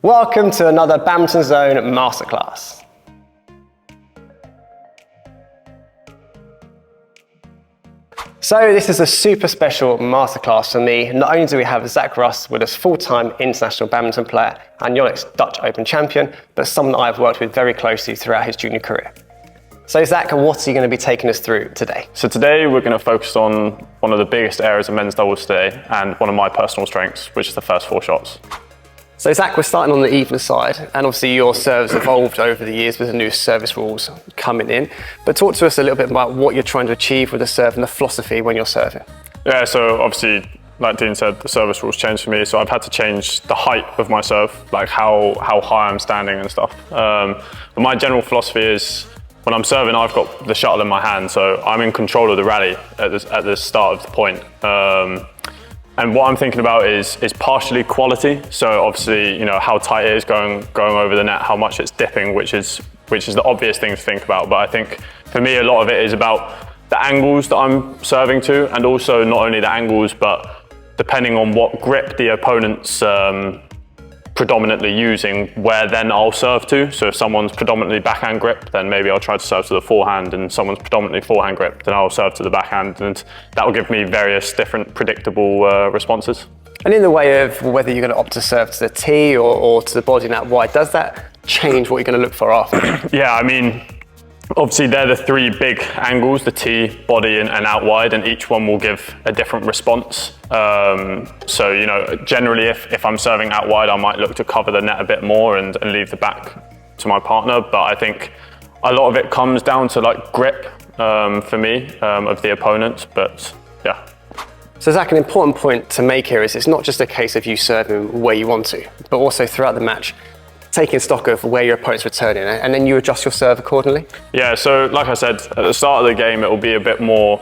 Welcome to another Badminton Zone Masterclass. So this is a super special masterclass for me. Not only do we have Zach Russ with us, full-time international badminton player and Yonex Dutch Open champion, but someone that I've worked with very closely throughout his junior career. So Zach, what are you going to be taking us through today? So today we're going to focus on one of the biggest areas of men's doubles today and one of my personal strengths, which is the first 4 shots. So Zach, we're starting on the even side, and obviously your serve's evolved over the years with the new service rules coming in. But talk to us a little bit about what you're trying to achieve with the serve and the philosophy when you're serving. Yeah, so obviously, like Dean said, the service rules changed for me, so I've had to change the height of my serve, like how high I'm standing and stuff. But my general philosophy is, when I'm serving, I've got the shuttle in my hand, so I'm in control of the rally at the start of the point. And what I'm thinking about is partially quality. So obviously, you know, how tight it is going over the net, how much it's dipping, which is the obvious thing to think about. But I think for me, a lot of it is about the angles that I'm serving to, and also not only the angles, but depending on what grip the opponent's predominantly using, where then I'll serve to. So if someone's predominantly backhand grip, then maybe I'll try to serve to the forehand, and someone's predominantly forehand grip, then I'll serve to the backhand, and that will give me various different predictable responses. And in the way of whether you're going to opt to serve to the tee or to the body and out wide, does that change what you're going to look for after? Yeah, I mean, obviously they're the 3 big angles, the tee, body and out wide, and each one will give a different response. So, you know, generally if I'm serving out wide, I might look to cover the net a bit more and leave the back to my partner. But I think a lot of it comes down to like grip for me of the opponent, but yeah. So Zach, an important point to make here is it's not just a case of you serving where you want to, but also throughout the match, taking stock of where your opponent's returning, and then you adjust your serve accordingly? Yeah, so like I said, at the start of the game, it will be a bit more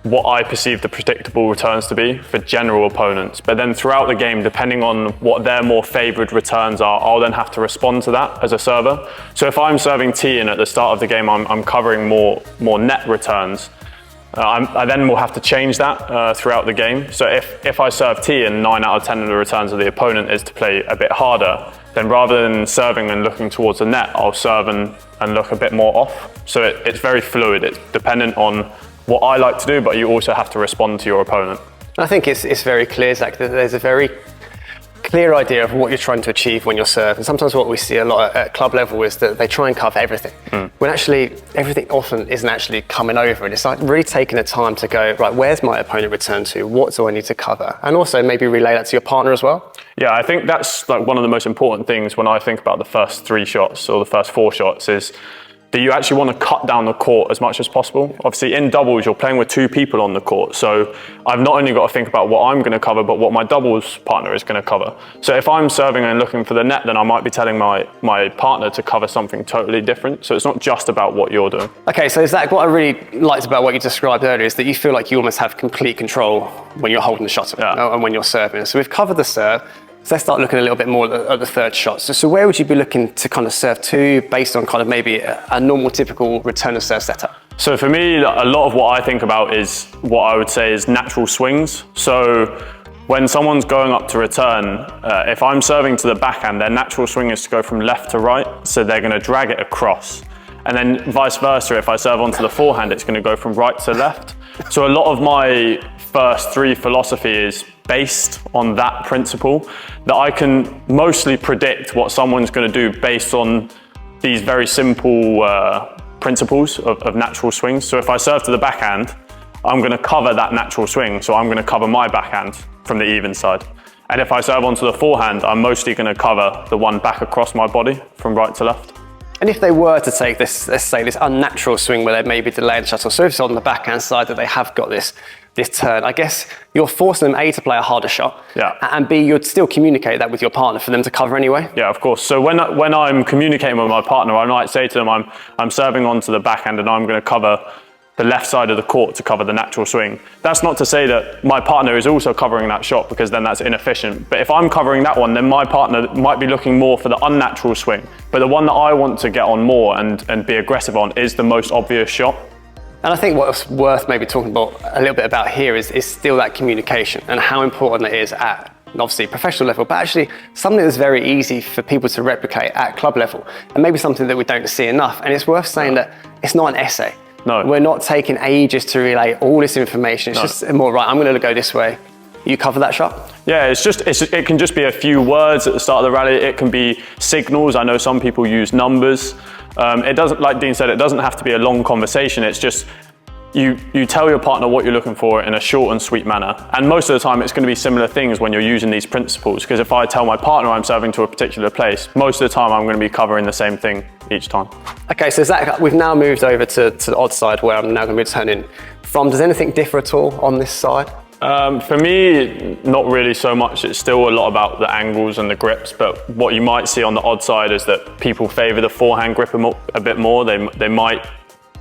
what I perceive the predictable returns to be for general opponents. But then throughout the game, depending on what their more favoured returns are, I'll then have to respond to that as a server. So if I'm serving tee and at the start of the game, I'm covering more net returns, I then will have to change that throughout the game. So if I serve tee and 9 out of 10 of the returns of the opponent is to play a bit harder, then rather than serving and looking towards the net, I'll serve and look a bit more off. So it's very fluid. It's dependent on what I like to do, but you also have to respond to your opponent. I think it's very clear, Zach, that there's a very clear idea of what you're trying to achieve when you're serving. And sometimes what we see a lot at club level is that they try and cover everything, when actually everything often isn't actually coming over. And it's like really taking the time to go, right, where's my opponent return to? What do I need to cover? And also maybe relay that to your partner as well. Yeah, I think that's like one of the most important things when I think about the first 3 shots or the first 4 shots is that you actually want to cut down the court as much as possible. Obviously in doubles, you're playing with 2 people on the court. So I've not only got to think about what I'm going to cover, but what my doubles partner is going to cover. So if I'm serving and looking for the net, then I might be telling my partner to cover something totally different. So it's not just about what you're doing. Okay, so Zach, what I really liked about what you described earlier is that you feel like you almost have complete control when you're holding the shot and when you're serving. So we've covered the serve. So let's start looking a little bit more at the third shot. So where would you be looking to kind of serve to based on kind of maybe a normal, typical return of serve setup? So for me, a lot of what I think about is what I would say is natural swings. So when someone's going up to return, if I'm serving to the backhand, their natural swing is to go from left to right. So they're going to drag it across. And then vice versa, if I serve onto the forehand, it's going to go from right to left. So a lot of my first 3 philosophy is based on that principle, that I can mostly predict what someone's going to do based on these very simple principles of natural swings. So if I serve to the backhand, I'm going to cover that natural swing. So I'm going to cover my backhand from the even side. And if I serve onto the forehand, I'm mostly going to cover the one back across my body from right to left. And if they were to take this, let's say this unnatural swing where they maybe delay the shuttle, so if it's on the backhand side that they have got this turn, I guess you're forcing them A, to play a harder shot, and B, you'd still communicate that with your partner for them to cover anyway. Yeah, of course. So when I'm communicating with my partner, I might say to them, I'm serving onto the backhand and I'm going to cover the left side of the court to cover the natural swing. That's not to say that my partner is also covering that shot, because then that's inefficient. But if I'm covering that one, then my partner might be looking more for the unnatural swing. But the one that I want to get on more and be aggressive on is the most obvious shot. And I think what's worth maybe talking about a little bit about here is still that communication and how important it is at and obviously professional level, but actually something that's very easy for people to replicate at club level, and maybe something that we don't see enough. And it's worth saying that it's not an essay. No. We're not taking ages to relay all this information. It's just more, right, I'm going to go this way. You cover that shot? Yeah, it can just be a few words at the start of the rally. It can be signals. I know some people use numbers. It doesn't, like Dean said, it doesn't have to be a long conversation. It's just you tell your partner what you're looking for in a short and sweet manner. And most of the time, it's going to be similar things when you're using these principles. Because if I tell my partner I'm serving to a particular place, most of the time I'm going to be covering the same thing each time. Okay, so Zach, we've now moved over to the odd side where I'm now going to be turning from. Does anything differ at all on this side? For me, not really so much. It's still a lot about the angles and the grips, but what you might see on the odd side is that people favour the forehand grip a bit more. They might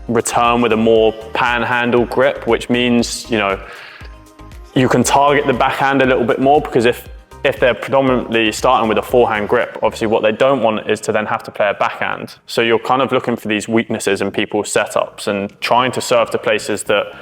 return with a more panhandle grip, which means, you know, you can target the backhand a little bit more, because if they're predominantly starting with a forehand grip, obviously what they don't want is to then have to play a backhand. So you're kind of looking for these weaknesses in people's setups and trying to serve to places that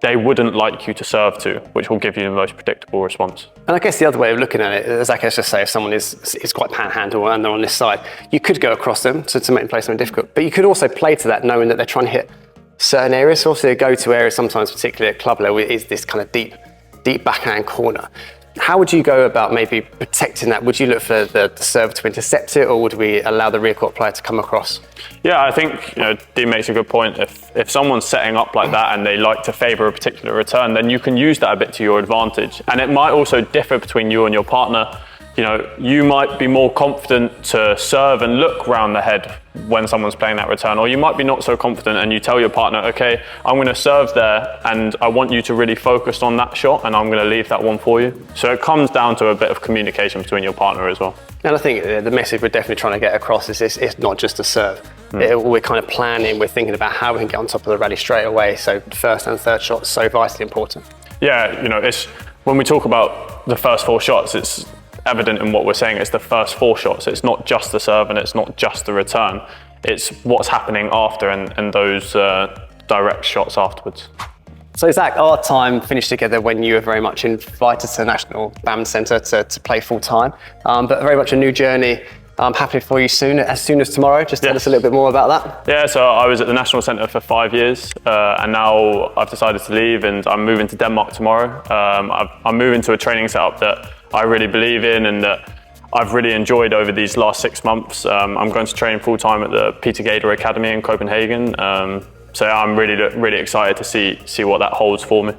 they wouldn't like you to serve to, which will give you the most predictable response. And I guess the other way of looking at it, Zach, let's just say if someone is quite panhandle and they're on this side, you could go across them to make them play something difficult, but you could also play to that knowing that they're trying to hit certain areas. So obviously a go-to area sometimes, particularly at club level, is this kind of deep backhand corner. How would you go about maybe protecting that? Would you look for the server to intercept it, or would we allow the rear court player to come across? Yeah, I think, you know, Dean makes a good point. If someone's setting up like that and they like to favour a particular return, then you can use that a bit to your advantage. And it might also differ between you and your partner. You know, you might be more confident to serve and look round the head when someone's playing that return, or you might be not so confident and you tell your partner, okay, I'm going to serve there and I want you to really focus on that shot and I'm going to leave that one for you. So it comes down to a bit of communication between your partner as well. And I think the message we're definitely trying to get across is it's not just a serve. We're kind of planning, we're thinking about how we can get on top of the rally straight away. So first and third shots, so vitally important. Yeah, you know, it's when we talk about the first 4 shots, it's evident in what we're saying. It's the first 4 shots. It's not just the serve and it's not just the return. It's what's happening after and those direct shots afterwards. So Zach, our time finished together when you were very much invited to the National Badminton Centre to play full time, but very much a new journey. I'm happy for you as soon as tomorrow. Just tell us a little bit more about that. Yeah, so I was at the National Centre for 5 years, and now I've decided to leave and I'm moving to Denmark tomorrow. I'm moving to a training setup that I really believe in and that I've really enjoyed over these last 6 months. I'm going to train full time at the Peter Gader Academy in Copenhagen. So I'm really excited to see what that holds for me.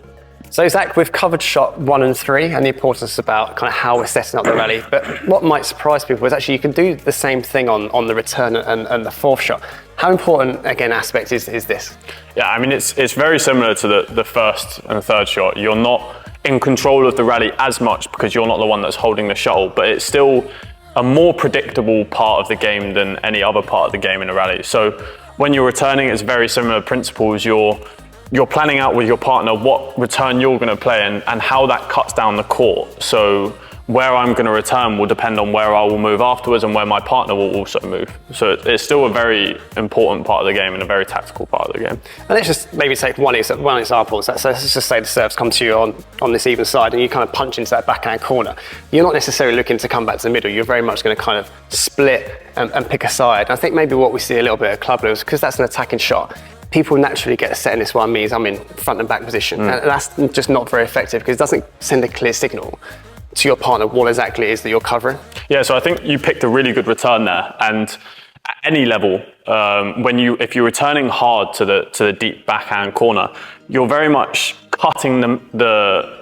So Zach, we've covered shot 1 and 3 and the importance about kind of how we're setting up the rally, but what might surprise people is actually you can do the same thing on the return and the 4th shot. How important, again, aspect is this? Yeah, I mean, it's very similar to the first and third shot. You're not in control of the rally as much because you're not the one that's holding the shuttle, but it's still a more predictable part of the game than any other part of the game in a rally. So when you're returning, it's very similar principles. You're planning out with your partner what return you're going to play and how that cuts down the court. So where I'm going to return will depend on where I will move afterwards and where my partner will also move. So it's still a very important part of the game and a very tactical part of the game. And let's just maybe take one example. So let's just say the serves come to you on this even side and you kind of punch into that backhand corner. You're not necessarily looking to come back to the middle. You're very much going to kind of split and pick a side. And I think maybe what we see a little bit at club level is because that's an attacking shot, people naturally get set in this one means I'm in front and back position. And that's just not very effective because it doesn't send a clear signal to your partner what exactly it is that you're covering. Yeah, so I think you picked a really good return there. And at any level, if you're returning hard to the deep backhand corner, you're very much cutting the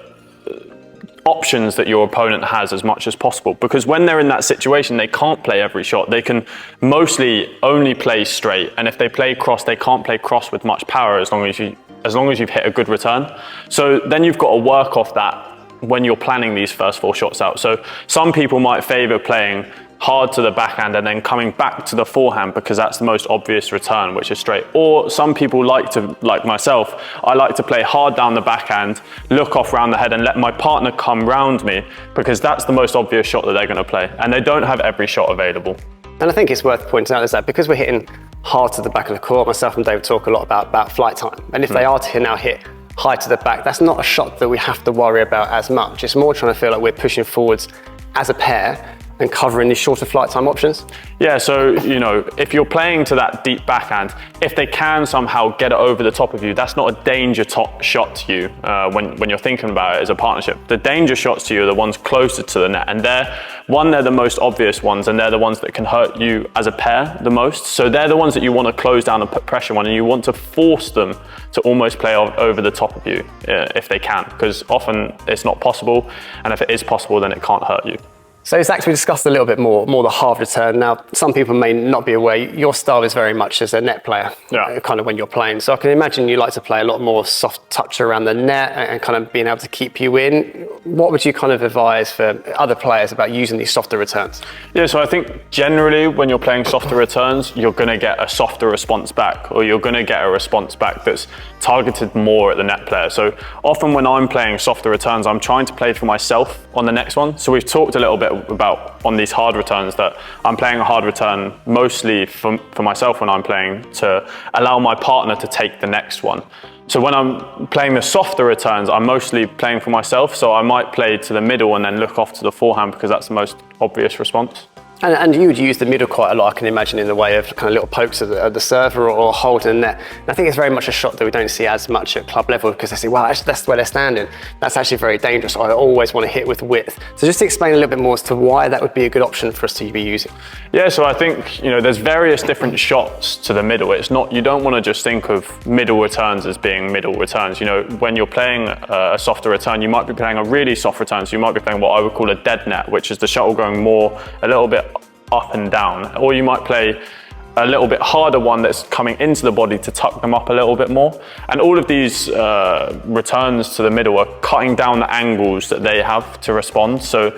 options that your opponent has as much as possible, because when they're in that situation they can't play every shot. They can mostly only play straight, and if they play cross they can't play cross with much power as long as you've hit a good return. So then you've got to work off that when you're planning these first 4 shots out. So some people might favour playing hard to the backhand and then coming back to the forehand because that's the most obvious return, which is straight. Or some people like myself, I like to play hard down the backhand, look off round the head and let my partner come round me because that's the most obvious shot that they're going to play. And they don't have every shot available. And I think it's worth pointing out is that because we're hitting hard to the back of the court, myself and David talk a lot about flight time. And if they are to now hit high to the back, that's not a shot that we have to worry about as much. It's more trying to feel like we're pushing forwards as a pair and covering these shorter flight time options. Yeah, so, if you're playing to that deep backhand, if they can somehow get it over the top of you, that's not a danger shot to you when you're thinking about it as a partnership. The danger shots to you are the ones closer to the net, and they're the most obvious ones, and they're the ones that can hurt you as a pair the most. So they're the ones that you want to close down and put pressure on, and you want to force them to almost play over the top of you if they can, because often it's not possible, and if it is possible, then it can't hurt you. So Zach, we discussed a little bit more the hard return. Now, some people may not be aware, your style is very much as a net player, kind of when you're playing. So I can imagine you like to play a lot more soft touch around the net and kind of being able to keep you in. What would you kind of advise for other players about using these softer returns? Yeah, so I think generally when you're playing softer returns, you're going to get a softer response back, or you're going to get a response back that's targeted more at the net player. So often when I'm playing softer returns, I'm trying to play for myself on the next one. So we've talked a little bit about on these hard returns that I'm playing a hard return mostly for myself when I'm playing to allow my partner to take the next one. So when I'm playing the softer returns, I'm mostly playing for myself. So I might play to the middle and then look off to the forehand because that's the most obvious response. And you would use the middle quite a lot, I can imagine, in the way of kind of little pokes at the server or holding the net. And I think it's very much a shot that we don't see as much at club level because they say, well, actually, that's where they're standing. That's actually very dangerous. I always want to hit with width. So just to explain a little bit more as to why that would be a good option for us to be using. Yeah, so I think, there's various different shots to the middle. It's not, you don't want to just think of middle returns as being middle returns. When you're playing a softer return, you might be playing a really soft return. So you might be playing what I would call a dead net, which is the shuttle going a little bit up and down, or you might play a little bit harder one that's coming into the body to tuck them up a little bit more. And all of these returns to the middle are cutting down the angles that they have to respond. So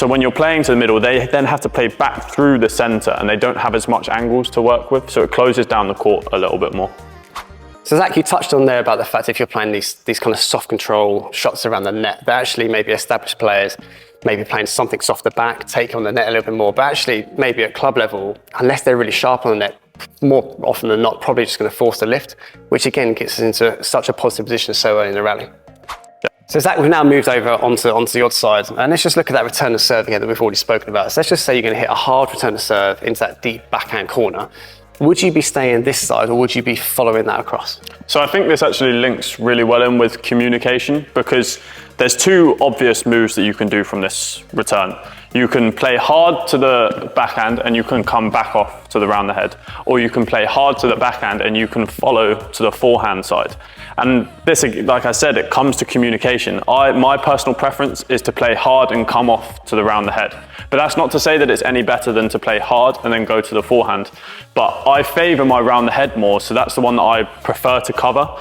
when you're playing to the middle, they then have to play back through the center and they don't have as much angles to work with. So it closes down the court a little bit more. So Zach, you touched on there about the fact if you're playing these kind of soft control shots around the net, that actually maybe established players maybe playing something softer back, take on the net a little bit more, but actually maybe at club level, unless they're really sharp on the net, more often than not, probably just going to force the lift, which again gets us into such a positive position so early in the rally. Yeah. So Zach, we've now moved over onto the odd side, and let's just look at that return to serve again that we've already spoken about. So let's just say you're going to hit a hard return to serve into that deep backhand corner. Would you be staying this side or would you be following that across? So I think this actually links really well in with communication because there's two obvious moves that you can do from this return. You can play hard to the backhand and you can come back off to the round the head, or you can play hard to the backhand and you can follow to the forehand side. And this, like I said, it comes to communication. My personal preference is to play hard and come off to the round the head. But that's not to say that it's any better than to play hard and then go to the forehand. But I favor my round the head more, so that's the one that I prefer to cover.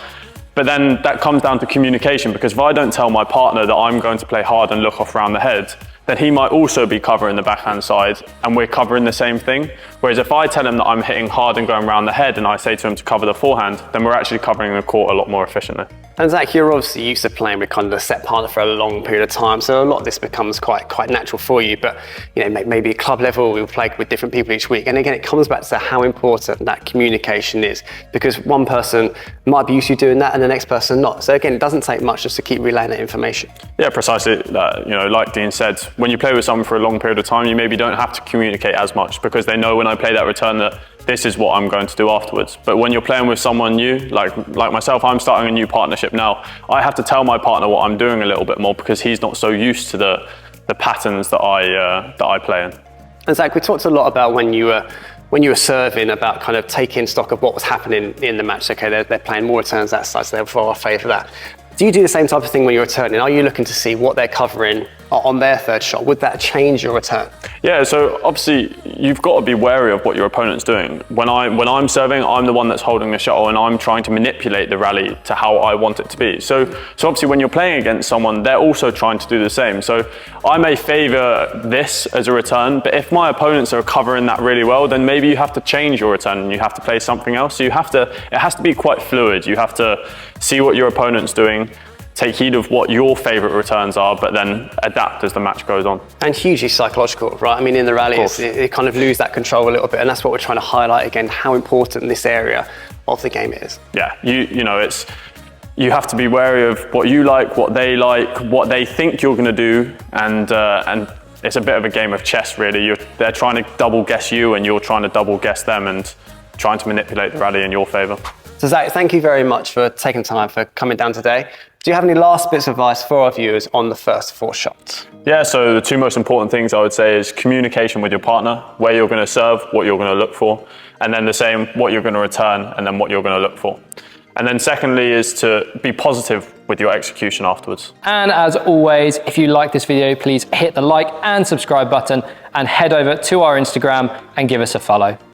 But then that comes down to communication, because if I don't tell my partner that I'm going to play hard and look off round the head, then he might also be covering the backhand side and we're covering the same thing. Whereas if I tell him that I'm hitting hard and going round the head and I say to him to cover the forehand, then we're actually covering the court a lot more efficiently. And Zach, you're obviously used to playing with kind of a set partner for a long period of time, so a lot of this becomes quite natural for you. But maybe at club level, we'll play with different people each week. And again, it comes back to how important that communication is, because one person might be used to doing that and the next person not. So again, it doesn't take much just to keep relaying that information. Yeah, precisely. Like Dean said, when you play with someone for a long period of time, you maybe don't have to communicate as much because they know when I play that return that this is what I'm going to do afterwards. But when you're playing with someone new, like myself, I'm starting a new partnership now. I have to tell my partner what I'm doing a little bit more because he's not so used to the patterns that I play in. And Zach, we talked a lot about when you were serving, about kind of taking stock of what was happening in the match. Okay, they're playing more returns that side, so therefore I favour that. Do you do the same type of thing when you're returning? Are you looking to see what they're covering on their third shot? Would that change your return? Yeah, so obviously you've got to be wary of what your opponent's doing. When I'm serving, I'm the one that's holding the shuttle and I'm trying to manipulate the rally to how I want it to be. So obviously when you're playing against someone, they're also trying to do the same. So I may favour this as a return, but if my opponents are covering that really well, then maybe you have to change your return and you have to play something else. So it has to be quite fluid. You have to see what your opponent's doing, take heed of what your favourite returns are, but then adapt as the match goes on. And hugely psychological, right? I mean, in the rallies, you kind of lose that control a little bit, and that's what we're trying to highlight again, how important this area of the game is. Yeah, it's you have to be wary of what you like, what they think you're going to do, and it's a bit of a game of chess, really. They're trying to double guess you, and you're trying to double guess them, and trying to manipulate the rally in your favour. So Zach, thank you very much for taking time for coming down today. Do you have any last bits of advice for our viewers on the first 4 shots? Yeah, so the 2 most important things I would say is communication with your partner, where you're going to serve, what you're going to look for, and then the same, what you're going to return, and then what you're going to look for. And then secondly is to be positive with your execution afterwards. And as always, if you like this video, please hit the like and subscribe button and head over to our Instagram and give us a follow.